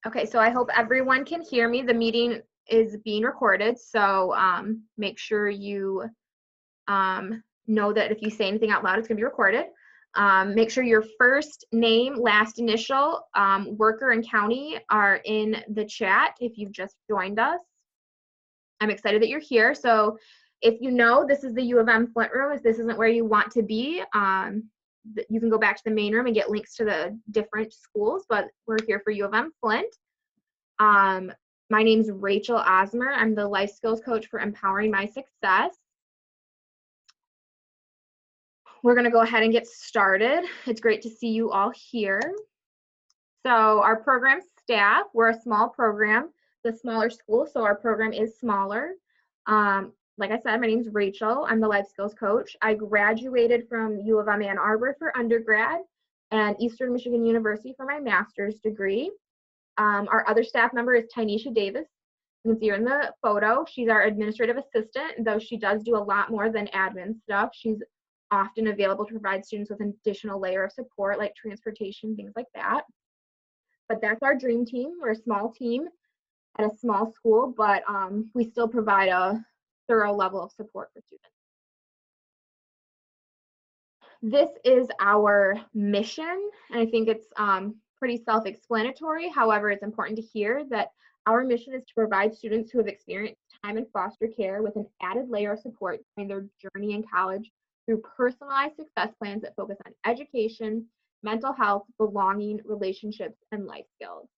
Okay, so I hope everyone can hear me. The meeting is being recorded, so make sure you know that if you say anything out loud, it's going to be recorded. Make sure your first name, last initial, worker and county are in the chat if you've just joined us. I'm excited that you're here. So if you know this is the U of M Flint room, if this isn't where you want to be, you can go back to the main room and get links to the different schools, but we're here for U of M Flint. My name's Rachel Osmer. I'm the life skills coach for Empowering My Success. We're going to go ahead and get started. It's great to see you all here. So our program staff, we're a small program, the smaller school, so our program is smaller. Like I said, my name's Rachel. I'm the life skills coach. I graduated from U of M Ann Arbor for undergrad and Eastern Michigan University for my master's degree. Our other staff member is Tynesha Davis. You can see her in the photo. She's our administrative assistant, though she does do a lot more than admin stuff. She's often available to provide students with an additional layer of support like transportation, things like that. But that's our dream team. We're a small team at a small school, but we still provide a thorough level of support for students. This is our mission, and I think it's pretty self-explanatory. However, it's important to hear that our mission is to provide students who have experienced time in foster care with an added layer of support during their journey in college through personalized success plans that focus on education, mental health, belonging, relationships, and life skills.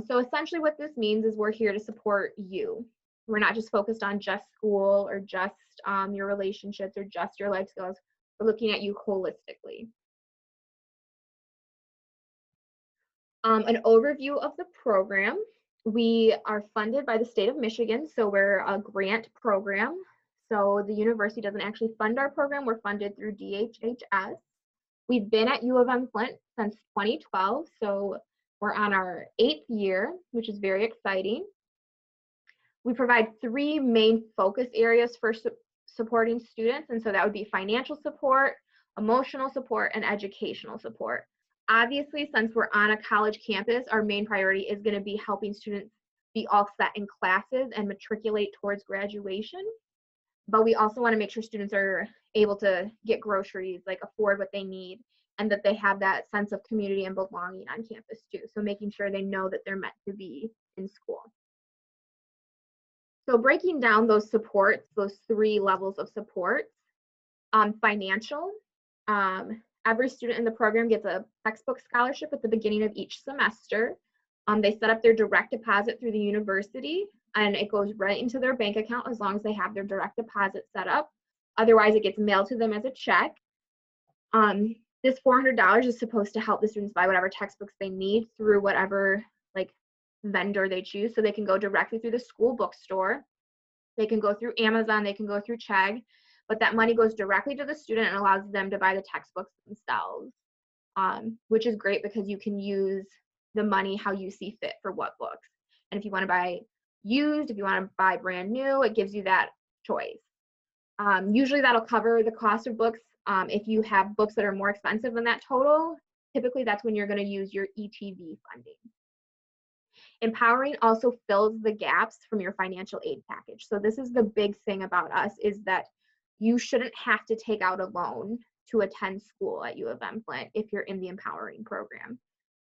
So essentially what this means is we're here to support you. We're not just focused on just school or just your relationships or just your life skills. We're looking at you holistically. An overview of the program. We are funded by the state of Michigan, so we're a grant program. So the university doesn't actually fund our program. We're funded through DHHS. We've been at U of M Flint since 2012, so we're on our 8th year, which is very exciting. We provide 3 main focus areas for supporting students, and so that would be financial support, emotional support, and educational support. Obviously, since we're on a college campus, our main priority is going to be helping students be all set in classes and matriculate towards graduation. But we also want to make sure students are able to get groceries, like afford what they need, and that they have that sense of community and belonging on campus too. So making sure they know that they're meant to be in school. So breaking down those supports, those 3 levels of support, financial, every student in the program gets a textbook scholarship at the beginning of each semester. They set up their direct deposit through the university, and it goes right into their bank account as long as they have their direct deposit set up. Otherwise, it gets mailed to them as a check. This $400 is supposed to help the students buy whatever textbooks they need through whatever vendor they choose. So they can go directly through the school bookstore. They can go through Amazon. They can go through Chegg. But that money goes directly to the student and allows them to buy the textbooks themselves, which is great because you can use the money how you see fit for what books. And if you want to buy used, if you want to buy brand new, it gives you that choice. Usually that'll cover the cost of books. If you have books that are more expensive than that total, typically that's when you're going to use your ETV funding. Empowering also fills the gaps from your financial aid package. So this is the big thing about us, is that you shouldn't have to take out a loan to attend school at U of M Flint if you're in the Empowering program.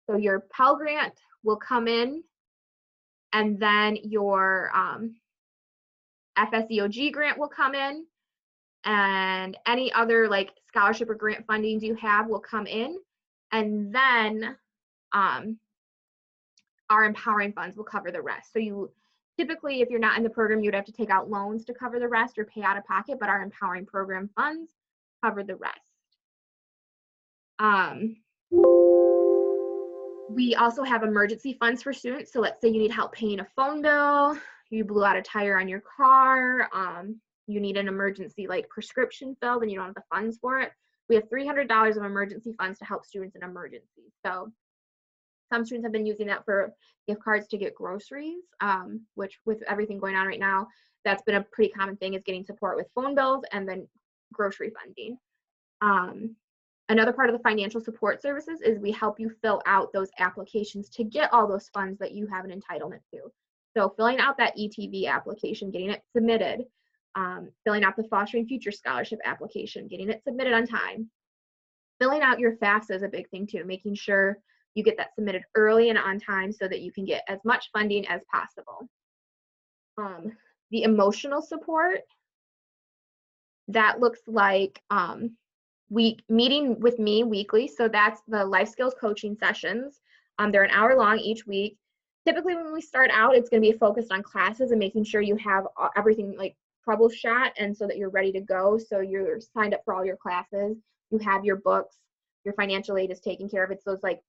So your Pell Grant will come in, and then your FSEOG grant will come in, and any other scholarship or grant fundings you have will come in, and then our Empowering funds will cover the rest. So you typically, if you're not in the program, you'd have to take out loans to cover the rest or pay out of pocket, but our Empowering program funds cover the rest. We also have emergency funds for students. So let's say you need help paying a phone bill, you blew out a tire on your car, you need an emergency prescription filled and you don't have the funds for it. We have $300 of emergency funds to help students in emergencies. So some students have been using that for gift cards to get groceries, which with everything going on right now, that's been a pretty common thing, is getting support with phone bills and then grocery funding. Another part of the financial support services is we help you fill out those applications to get all those funds that you have an entitlement to. So filling out that ETV application, getting it submitted, filling out the Fostering Future Scholarship application, getting it submitted on time. Filling out your FAFSA is a big thing too, making sure you get that submitted early and on time so that you can get as much funding as possible. The emotional support, that looks like meeting with me weekly. So that's the life skills coaching sessions. They're an hour long each week. Typically when we start out, it's going to be focused on classes and making sure you have everything like troubleshot and so that you're ready to go. So you're signed up for all your classes, you have your books, your financial aid is taken care of. It's those like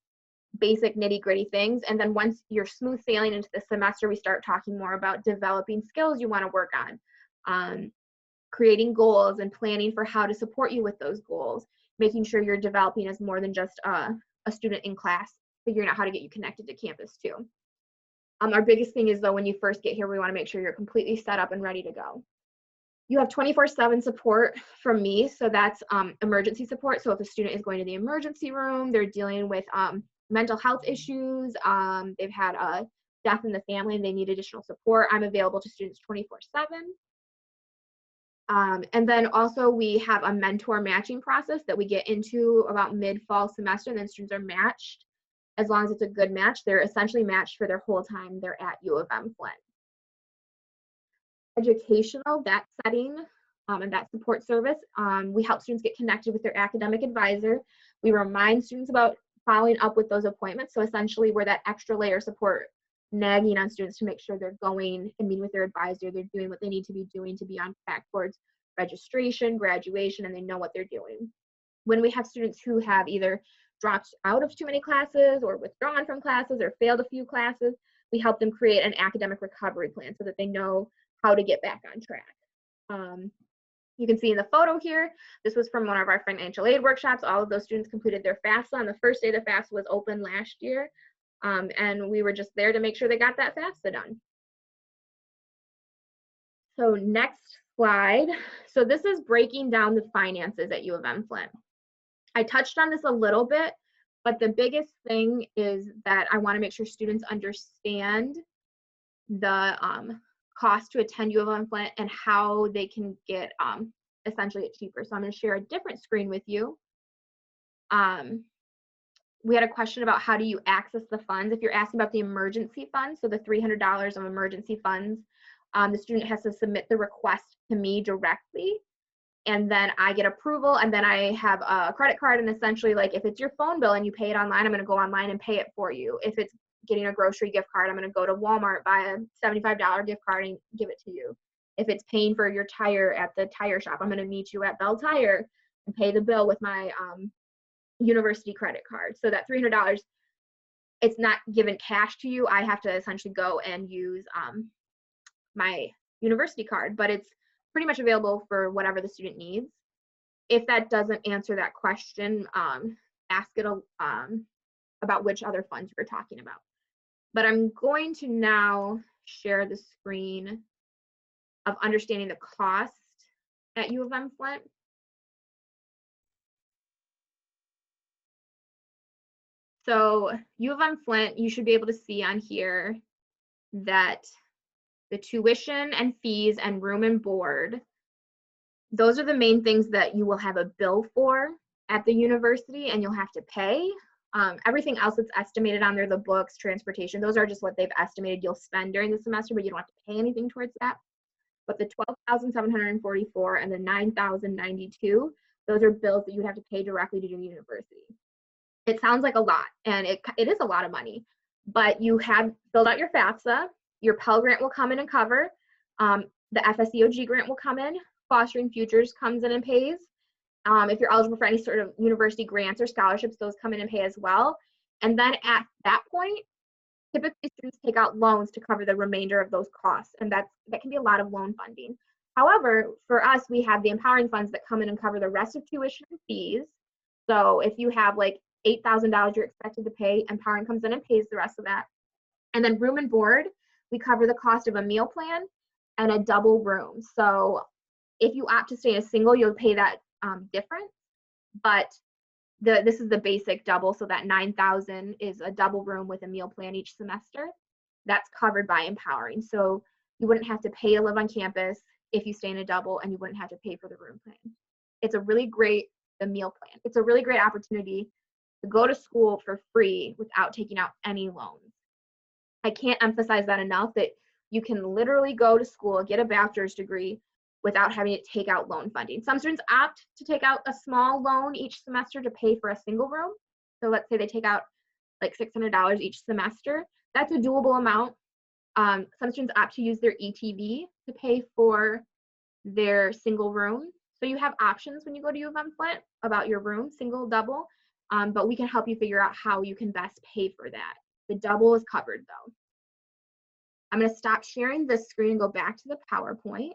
basic nitty gritty things. And then once you're smooth sailing into the semester, we start talking more about developing skills you want to work on, creating goals and planning for how to support you with those goals, making sure you're developing as more than just a student in class, figuring out how to get you connected to campus too. Our biggest thing is though, when you first get here, we want to make sure you're completely set up and ready to go. You have 24/7 support from me. So that's emergency support. So if a student is going to the emergency room, they're dealing with mental health issues, they've had a death in the family and they need additional support, I'm available to students 24/7. And then also we have a mentor matching process that we get into about mid-fall semester, and then students are matched. As long as it's a good match, they're essentially matched for their whole time they're at U of M Flint. Educational, that setting and that support service, we help students get connected with their academic advisor. We remind students about following up with those appointments. So essentially we're that extra layer of support, nagging on students to make sure they're going and meeting with their advisor, they're doing what they need to be doing to be on track towards registration, graduation, and they know what they're doing. When we have students who have either dropped out of too many classes or withdrawn from classes or failed a few classes, we help them create an academic recovery plan so that they know how to get back on track. You can see in the photo here, this was from one of our financial aid workshops. All of those students completed their FAFSA on the first day the FAFSA was open last year. And we were just there to make sure they got that FAFSA done. So next slide. So this is breaking down the finances at U of M Flint. I touched on this a little bit, but the biggest thing is that I want to make sure students understand the cost to attend U of M Flint and how they can get essentially it cheaper. So I'm going to share a different screen with you. We had a question about how do you access the funds. If you're asking about the emergency funds, so the $300 of emergency funds, the student has to submit the request to me directly, and then I get approval, and then I have a credit card, and essentially like if it's your phone bill and you pay it online, I'm going to go online and pay it for you. If it's getting a grocery gift card, I'm going to go to Walmart, buy a $75 gift card and give it to you. If it's paying for your tire at the tire shop, I'm going to meet you at Bell Tire and pay the bill with my university credit card. So that $300, it's not given cash to you. I have to essentially go and use my university card, but it's pretty much available for whatever the student needs. If that doesn't answer that question, ask it about which other funds you're talking about. But I'm going to now share the screen of understanding the cost at U of M Flint. So U of M Flint, you should be able to see on here that the tuition and fees and room and board, those are the main things that you will have a bill for at the university and you'll have to pay. Everything else that's estimated on there, the books, transportation, those are just what they've estimated you'll spend during the semester, but you don't have to pay anything towards that. But the $12,744 and the $9,092, those are bills that you have to pay directly to the university. It sounds like a lot, and it is a lot of money, but you have filled out your FAFSA, your Pell Grant will come in and cover, the FSEOG grant will come in, Fostering Futures comes in and pays. If you're eligible for any sort of university grants or scholarships, those come in and pay as well. And then at that point, typically students take out loans to cover the remainder of those costs, and that can be a lot of loan funding. However, for us, we have the empowering funds that come in and cover the rest of tuition and fees. So if you have like $8,000 you're expected to pay, empowering comes in and pays the rest of that. And then room and board, we cover the cost of a meal plan and a double room. So if you opt to stay in a single, you'll pay that difference. But this is the basic double, so that $9,000 is a double room with a meal plan each semester. That's covered by MPowering. So you wouldn't have to pay to live on campus if you stay in a double, and you wouldn't have to pay for the room plan. It's a really great, the meal plan. It's a really great opportunity to go to school for free without taking out any loans. I can't emphasize that enough, that you can literally go to school, get a bachelor's degree without having to take out loan funding. Some students opt to take out a small loan each semester to pay for a single room. So let's say they take out like $600 each semester. That's a doable amount. Some students opt to use their ETV to pay for their single room. So you have options when you go to U of M Flint about your room, single, double, but we can help you figure out how you can best pay for that. The double is covered though. I'm going to stop sharing this screen and go back to the PowerPoint.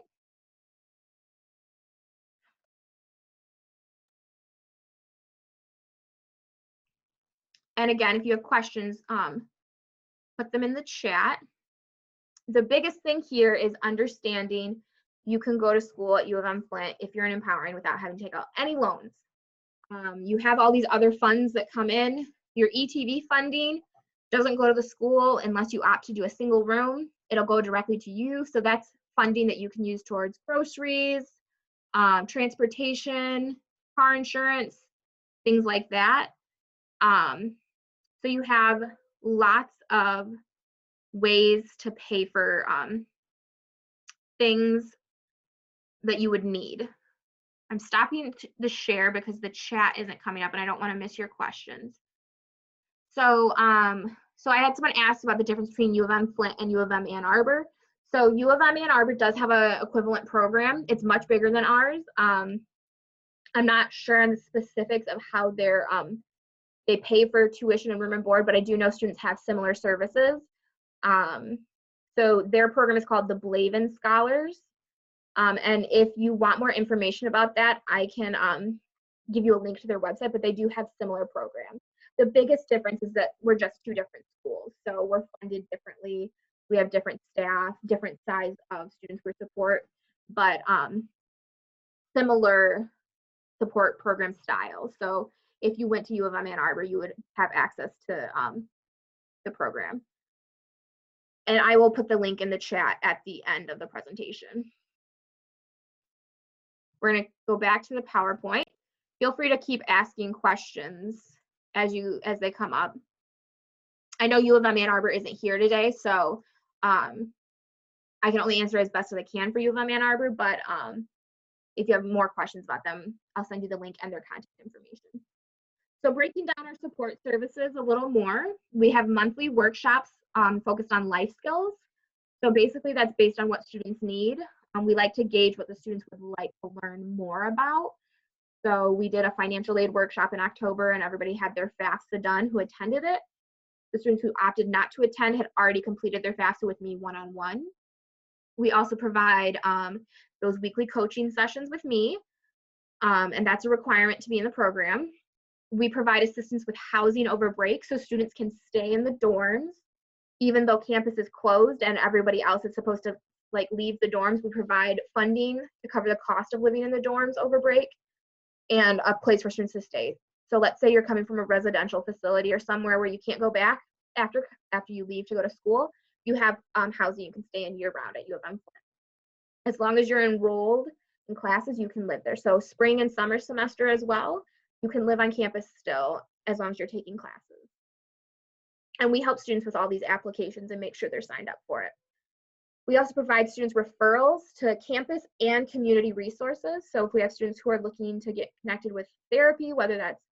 And again, if you have questions, put them in the chat. The biggest thing here is understanding you can go to school at U of M Flint if you're in MPowering without having to take out any loans. You have all these other funds that come in. Your ETV funding doesn't go to the school unless you opt to do a single room. It'll go directly to you. So that's funding that you can use towards groceries, transportation, car insurance, things like that. So you have lots of ways to pay for things that you would need. I'm stopping the share because the chat isn't coming up and I don't want to miss your questions. So, so I had someone ask about the difference between U of M Flint and U of M Ann Arbor. So U of M Ann Arbor does have an equivalent program. It's much bigger than ours. I'm not sure on the specifics of how they pay for tuition and room and board, but I do know students have similar services. So their program is called the Blavin Scholars. And if you want more information about that, I can give you a link to their website, but they do have similar programs. The biggest difference is that we're just two different schools. So we're funded differently. We have different staff, different size of students we support, but similar support program style. So if you went to U of M Ann Arbor, you would have access to the program. And I will put the link in the chat at the end of the presentation. We're going to go back to the PowerPoint. Feel free to keep asking questions as they come up. I know U of M Ann Arbor isn't here today, so I can only answer as best as I can for U of M Ann Arbor, but if you have more questions about them, I'll send you the link and their contact information. So breaking down our support services a little more, we have monthly workshops focused on life skills. So basically that's based on what students need. We like to gauge what the students would like to learn more about. So we did a financial aid workshop in October and everybody had their FAFSA done who attended it. The students who opted not to attend had already completed their FAFSA with me one-on-one. We also provide those weekly coaching sessions with me, and that's a requirement to be in the program. We provide assistance with housing over break so students can stay in the dorms even though campus is closed and everybody else is supposed to like leave the dorms. We provide funding to cover the cost of living in the dorms over break and a place for students to stay. So let's say you're coming from a residential facility or somewhere where you can't go back after you leave to go to school, you have housing you can stay in year-round at U of M Flint. As long as you're enrolled in classes, you can live there. So spring and summer semester as well, you can live on campus still as long as you're taking classes. And we help students with all these applications and make sure they're signed up for it. We also provide students referrals to campus and community resources. So if we have students who are looking to get connected with therapy, whether that's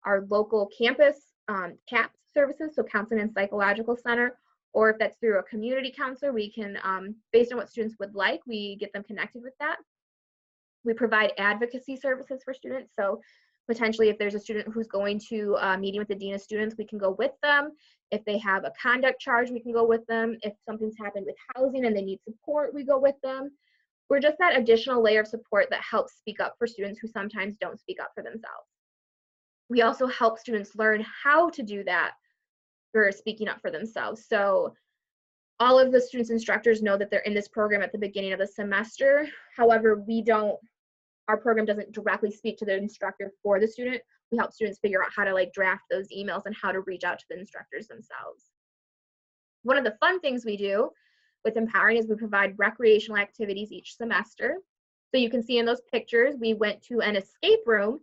our local campus CAPS services, so Counseling and Psychological Center, or if that's through a community counselor, we can, based on what students would like, we get them connected with that. We provide advocacy services for students. So potentially if there's a student who's going to a meeting with the dean of students, we can go with them. If they have a conduct charge, we can go with them. If something's happened with housing and they need support, we go with them. We're just that additional layer of support that helps speak up for students who sometimes don't speak up for themselves. We also help students learn how to do that for speaking up for themselves. So all of the students instructors know that they're in this program at the beginning of the semester. However, our program doesn't directly speak to the instructor for the student. We help students figure out how to like draft those emails and how to reach out to the instructors themselves. One of the fun things we do with MPowering is we provide recreational activities each semester. So you can see in those pictures, we went to an escape room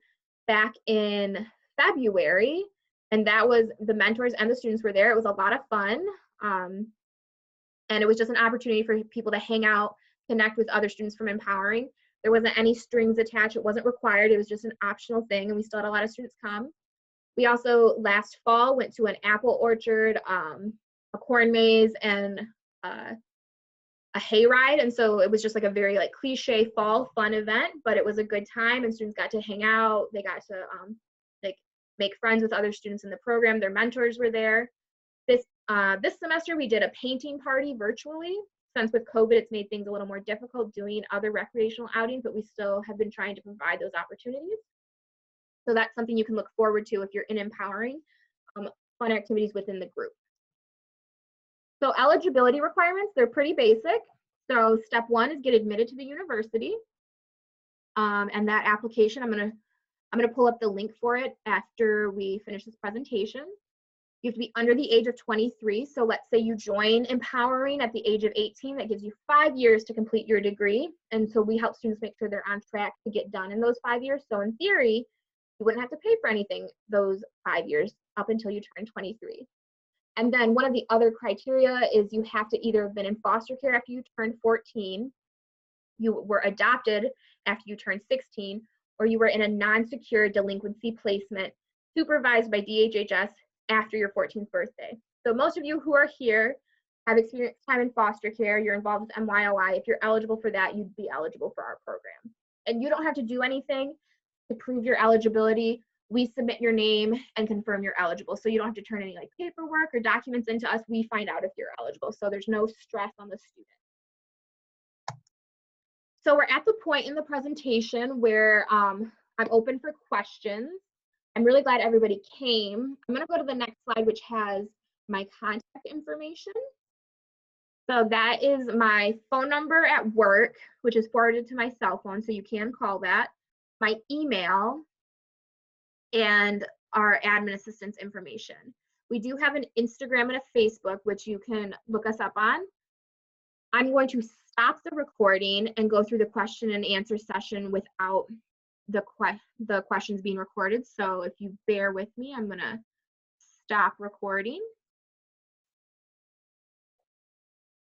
back in February, and that was the mentors and the students were there. It was a lot of fun. And it was just an opportunity for people to hang out, connect with other students from MPowering. There wasn't any strings attached. It wasn't required. It was just an optional thing, and we still had a lot of students come. We also, last fall, went to an apple orchard, a corn maze, and a hayride. And so it was just like a very like cliche fall fun event, but it was a good time, and students got to hang out. They got to like make friends with other students in the program. Their mentors were there. This semester we did a painting party virtually. Since with COVID, it's made things a little more difficult doing other recreational outings, but we still have been trying to provide those opportunities. So that's something you can look forward to if you're in MPowering, fun activities within the group. So eligibility requirements, they're pretty basic. So step one is get admitted to the university. And that application, I'm gonna pull up the link for it after we finish this presentation. You have to be under the age of 23. So let's say you join MPowering at the age of 18. That gives you 5 years to complete your degree. And so we help students make sure they're on track to get done in those 5 years. So in theory, you wouldn't have to pay for anything those 5 years up until you turn 23. And then one of the other criteria is you have to either have been in foster care after you turned 14, you were adopted after you turned 16, or you were in a non-secure delinquency placement supervised by DHHS after your 14th birthday. So most of you who are here have experienced time in foster care, you're involved with MYOI. If you're eligible for that, you'd be eligible for our program. And you don't have to do anything to prove your eligibility. We submit your name and confirm you're eligible. So you don't have to turn any like paperwork or documents into us. We find out if you're eligible. So there's no stress on the student. So we're at the point in the presentation where I'm open for questions. I'm really glad everybody came. I'm gonna go to the next slide, which has my contact information. So that is my phone number at work, which is forwarded to my cell phone, so you can call that, my email, and our admin assistance information. We do have an Instagram and a Facebook, which you can look us up on. I'm going to stop the recording and go through the question and answer session without the questions being recorded. So if you bear with me, I'm gonna stop recording.